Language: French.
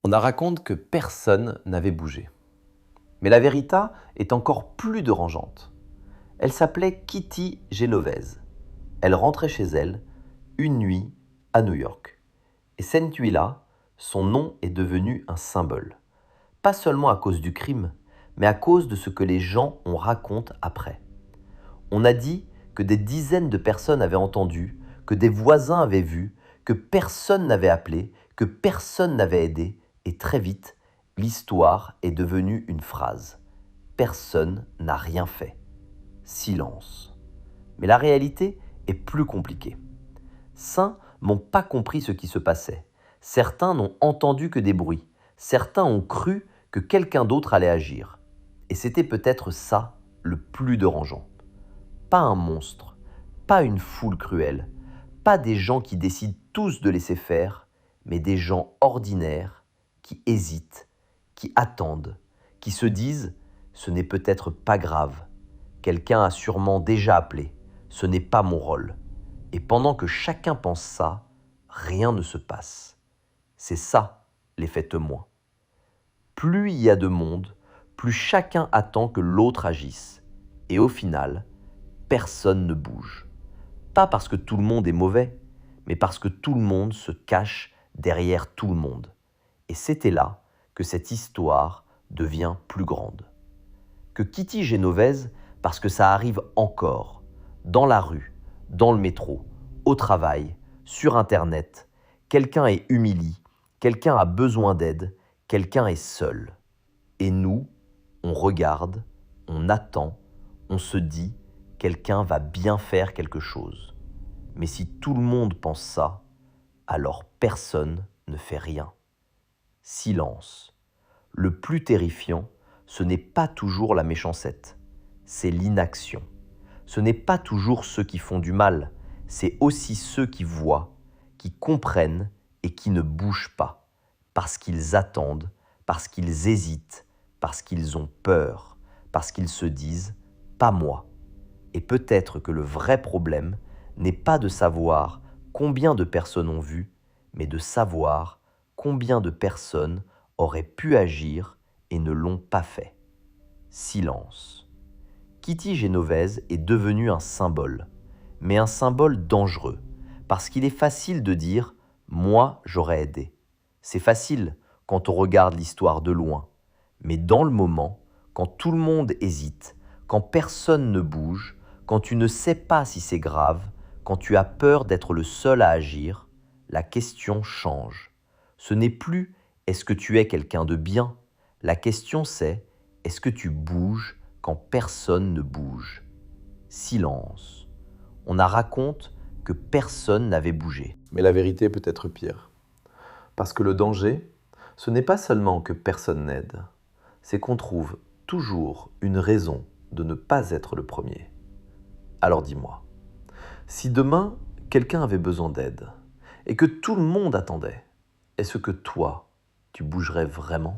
On a raconte que personne n'avait bougé. Mais la vérité est encore plus dérangeante. Elle s'appelait Kitty Genovese. Elle rentrait chez elle une nuit à New York. Et cette nuit-là, son nom est devenu un symbole. Pas seulement à cause du crime, mais à cause de ce que les gens en racontent après. On a dit que des dizaines de personnes avaient entendu, que des voisins avaient vu, que personne n'avait appelé, que personne n'avait aidé, et très vite, l'histoire est devenue une phrase. Personne n'a rien fait. Silence. Mais la réalité est plus compliquée. Certains n'ont pas compris ce qui se passait. Certains n'ont entendu que des bruits. Certains ont cru que quelqu'un d'autre allait agir. Et c'était peut-être ça le plus dérangeant. Pas un monstre, pas une foule cruelle, pas des gens qui décident tous de laisser faire, mais des gens ordinaires qui hésitent, qui attendent, qui se disent « ce n'est peut-être pas grave, quelqu'un a sûrement déjà appelé, ce n'est pas mon rôle ». Et pendant que chacun pense ça, rien ne se passe. C'est ça l'effet témoin. Plus il y a de monde, plus chacun attend que l'autre agisse. Et au final, personne ne bouge. Pas parce que tout le monde est mauvais, mais parce que tout le monde se cache derrière tout le monde. Et c'était là que cette histoire devient plus grande. Que Kitty Genovese, parce que ça arrive encore, dans la rue, dans le métro, au travail, sur Internet, quelqu'un est humilié, quelqu'un a besoin d'aide, quelqu'un est seul. Et nous, on regarde, on attend, on se dit, quelqu'un va bien faire quelque chose. Mais si tout le monde pense ça, alors personne ne fait rien. Silence. Le plus terrifiant, ce n'est pas toujours la méchanceté, c'est l'inaction. Ce n'est pas toujours ceux qui font du mal, c'est aussi ceux qui voient, qui comprennent et qui ne bougent pas, parce qu'ils attendent, parce qu'ils hésitent, parce qu'ils ont peur, parce qu'ils se disent « pas moi ». Et peut-être que le vrai problème n'est pas de savoir combien de personnes ont vu, mais de savoir combien de personnes auraient pu agir et ne l'ont pas fait. Silence. Kitty Genovese est devenue un symbole, mais un symbole dangereux, parce qu'il est facile de dire « moi, j'aurais aidé ». C'est facile quand on regarde l'histoire de loin, mais dans le moment, quand tout le monde hésite, quand personne ne bouge, quand tu ne sais pas si c'est grave, quand tu as peur d'être le seul à agir, la question change. Ce n'est plus « est-ce que tu es quelqu'un de bien ?» La question c'est « est-ce que tu bouges quand personne ne bouge ?» Silence. On a raconte que personne n'avait bougé. Mais la vérité peut être pire. Parce que le danger, ce n'est pas seulement que personne n'aide, c'est qu'on trouve toujours une raison de ne pas être le premier. Alors dis-moi, si demain, quelqu'un avait besoin d'aide et que tout le monde attendait, est-ce que toi, tu bougerais vraiment ?